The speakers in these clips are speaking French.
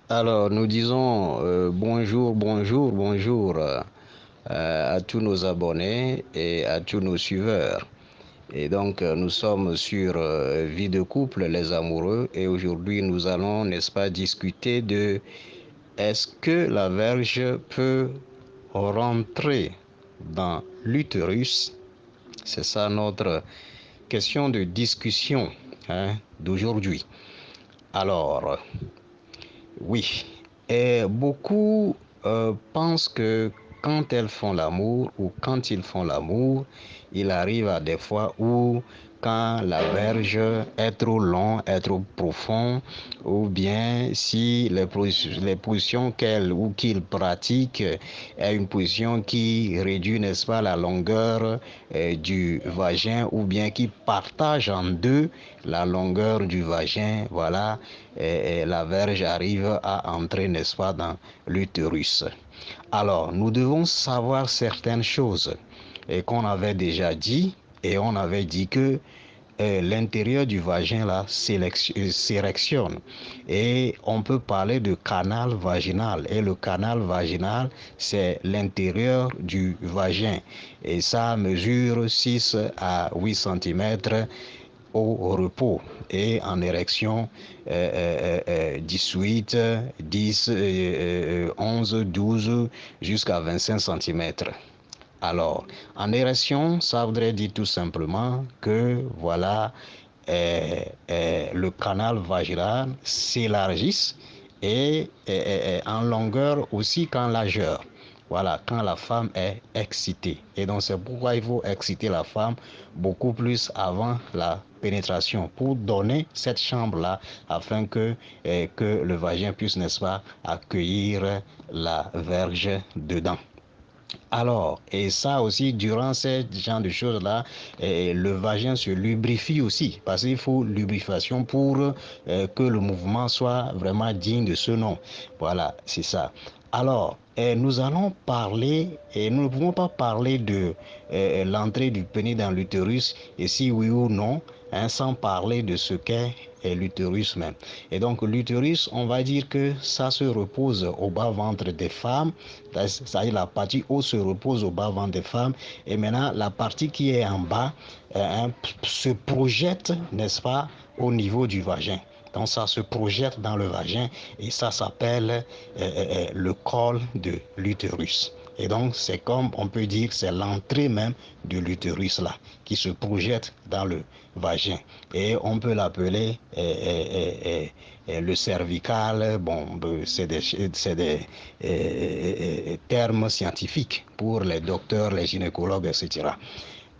Alors, nous disons bonjour, bonjour, bonjour à tous nos abonnés et à tous nos suiveurs. Et donc, nous sommes sur Vie de couple, les amoureux, et aujourd'hui, nous allons, n'est-ce pas, discuter de est-ce que la verge peut rentrer dans l'utérus? C'est ça notre question de discussion d'aujourd'hui. Alors, oui, et beaucoup pensent que quand elles font l'amour ou quand ils font l'amour, il arrive à des fois où quand la verge est trop longue, est trop profonde, ou bien si les positions qu'elle ou qu'il pratique est une position qui réduit, n'est-ce pas, la longueur du vagin, ou bien qui partage en deux la longueur du vagin, voilà, et la verge arrive à entrer, n'est-ce pas, dans l'utérus. Alors, nous devons savoir certaines choses et qu'on avait déjà dit, et on avait dit que l'intérieur du vagin là s'érectionne et on peut parler de canal vaginal, et le canal vaginal c'est l'intérieur du vagin et ça mesure 6 à 8 cm au repos et en érection 18, 10, 11, 12 jusqu'à 25 cm. Alors, en érection, ça voudrait dire tout simplement que voilà, le canal vaginal s'élargisse et en longueur aussi qu'en largeur. Voilà, quand la femme est excitée. Et donc, c'est pourquoi il faut exciter la femme beaucoup plus avant la pénétration pour donner cette chambre-là afin que le vagin puisse, n'est-ce pas, accueillir la verge dedans. Alors, et ça aussi, durant ce genre de choses-là, le vagin se lubrifie aussi, parce qu'il faut lubrification pour que le mouvement soit vraiment digne de ce nom. Voilà, c'est ça. Alors, nous allons parler, et nous ne pouvons pas parler de l'entrée du pénis dans l'utérus, et si oui ou non, hein, sans parler de ce qu'est l'utérus même. Et donc l'utérus, on va dire que ça se repose au bas-ventre des femmes, c'est-à-dire la partie haut se repose au bas-ventre des femmes, et maintenant la partie qui est en bas se projette, n'est-ce pas, au niveau du vagin. Donc ça se projette dans le vagin et ça s'appelle le col de l'utérus. Et donc c'est comme on peut dire c'est l'entrée même de l'utérus là qui se projette dans le vagin. Et on peut l'appeler le cervical. Bon, c'est des termes scientifiques pour les docteurs, les gynécologues, etc.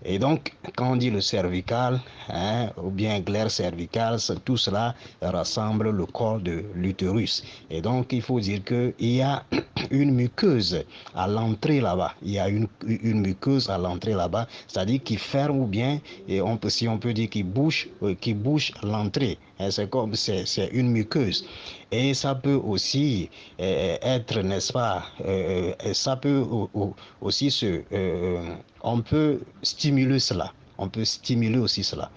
Et donc, quand on dit le cervical, hein, ou bien glaire cervicale, tout cela rassemble le corps de l'utérus. Et donc, il faut dire qu'il y a une muqueuse à l'entrée là-bas. Il y a une muqueuse à l'entrée là-bas, c'est-à-dire qui ferme ou bien, et on peut, si on peut dire qui bouche l'entrée. C'est comme, c'est une muqueuse. Et ça peut aussi être, n'est-ce pas, ça peut aussi on peut stimuler cela. On peut stimuler aussi cela.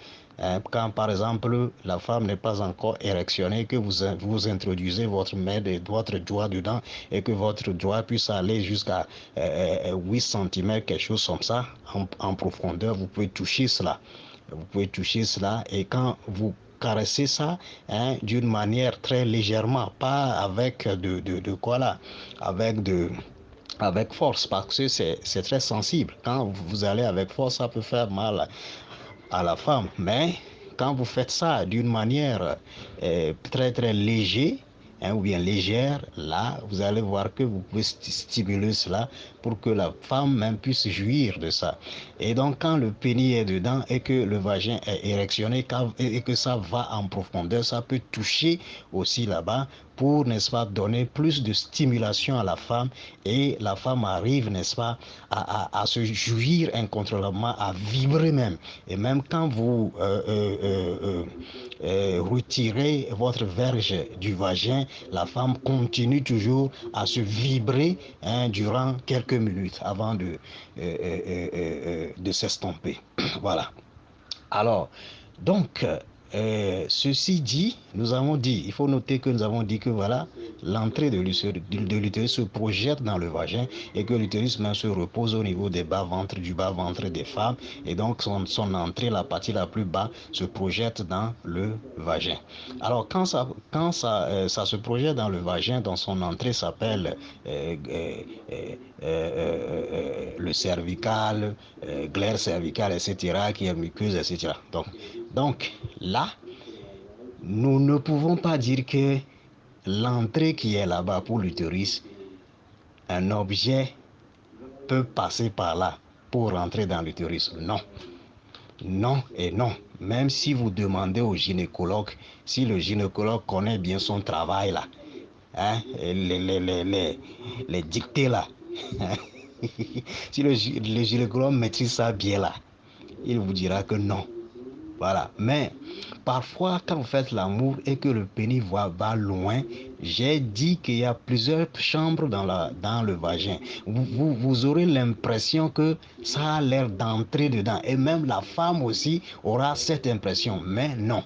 Quand par exemple la femme n'est pas encore érectionnée, que vous introduisez votre main de votre doigt dedans et que votre doigt puisse aller jusqu'à 8 cm, quelque chose comme ça, en profondeur, vous pouvez toucher cela. Vous pouvez toucher cela et quand vous caressez ça hein, d'une manière très légèrement, pas avec de quoi là, avec avec force parce que c'est très sensible. Quand vous allez avec force, ça peut faire mal à la femme. Mais quand vous faites ça d'une manière très très légère, hein, ou bien légère, là, vous allez voir que vous pouvez stimuler cela pour que la femme même puisse jouir de ça. Et donc, quand le pénis est dedans et que le vagin est érectionné et que ça va en profondeur, ça peut toucher aussi là-bas pour, n'est-ce pas, donner plus de stimulation à la femme et la femme arrive, n'est-ce pas, à se jouir incontrôlablement, à vibrer même. Et même quand vous retirez votre verge du vagin, la femme continue toujours à se vibrer hein, durant quelques minutes avant de s'estomper. Voilà. Alors, donc, ceci dit, nous avons dit, il faut noter que nous avons dit que voilà, l'entrée de l'utérus se projette dans le vagin et que l'utérus même se repose au niveau des bas-ventres, du bas-ventre des femmes. Et donc, son entrée, la partie la plus bas, se projette dans le vagin. Alors, quand ça se projette dans le vagin, dans son entrée s'appelle le cervical, glaire cervicale, etc., qui est muqueuse, etc. Donc là, nous ne pouvons pas dire que l'entrée qui est là-bas pour l'utérus, un objet peut passer par là pour rentrer dans l'utérus. Non. Non et non. Même si vous demandez au gynécologue, si le gynécologue connaît bien son travail là, hein, les dictées là, si le gynécologue maîtrise ça bien là, il vous dira que non. Voilà. Mais parfois, quand vous faites l'amour et que le pénis va loin, j'ai dit qu'il y a plusieurs chambres dans le vagin. Vous aurez l'impression que ça a l'air d'entrer dedans. Et même la femme aussi aura cette impression. Mais non.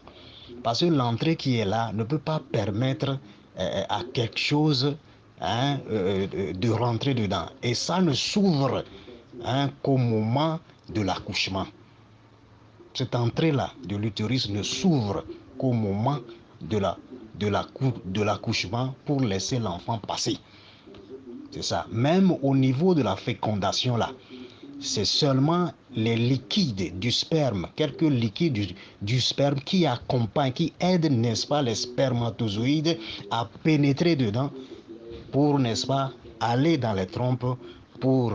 Parce que l'entrée qui est là ne peut pas permettre à quelque chose, hein, de rentrer dedans. Et ça ne s'ouvre, hein, qu'au moment de l'accouchement. Cette entrée-là de l'utérus ne s'ouvre qu'au moment de l'accouchement pour laisser l'enfant passer. C'est ça. Même au niveau de la fécondation, là, c'est seulement les liquides du sperme, quelques liquides du sperme qui accompagnent, qui aident, n'est-ce pas, les spermatozoïdes à pénétrer dedans pour, n'est-ce pas, aller dans les trompes pour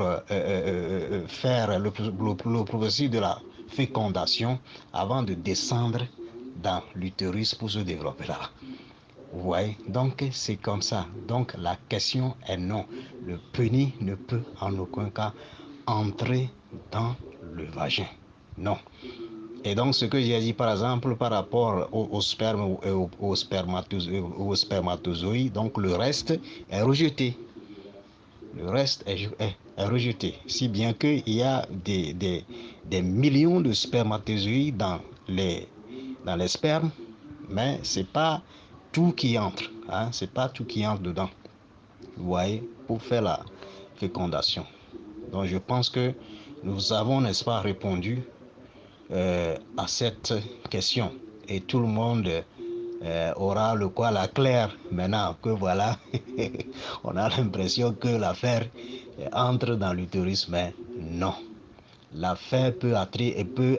faire le processus de la fécondation avant de descendre dans l'utérus pour se développer là. Vous voyez, donc c'est comme ça. Donc la question est non. Le pénis ne peut en aucun cas entrer dans le vagin. Non. Et donc ce que j'ai dit par exemple par rapport au sperme et au spermatozoïde, donc le reste est rejeté. Le reste est rejeté. Si bien qu'il y a des millions de spermatozoïdes dans les spermes, mais c'est pas tout qui entre. Hein, c'est pas tout qui entre dedans. Vous voyez, pour faire la fécondation. Donc je pense que nous avons, n'est-ce pas, répondu à cette question. Et tout le monde aura le la clair maintenant que voilà, on a l'impression que l'affaire entre dans l'utérus, mais non. L'affaire peut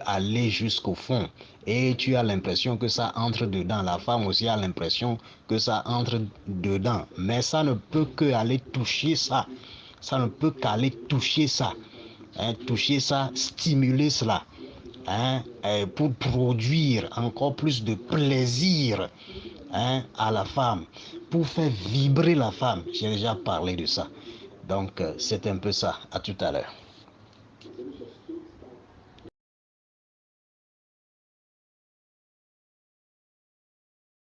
aller jusqu'au fond. Et tu as l'impression que ça entre dedans. La femme aussi a l'impression que ça entre dedans. Mais ça ne peut que aller toucher ça. Ça ne peut qu'aller toucher ça. Hein, toucher ça, stimuler cela. Hein, pour produire encore plus de plaisir, hein, à la femme. Pour faire vibrer la femme. J'ai déjà parlé de ça. Donc, c'est un peu ça. À tout à l'heure.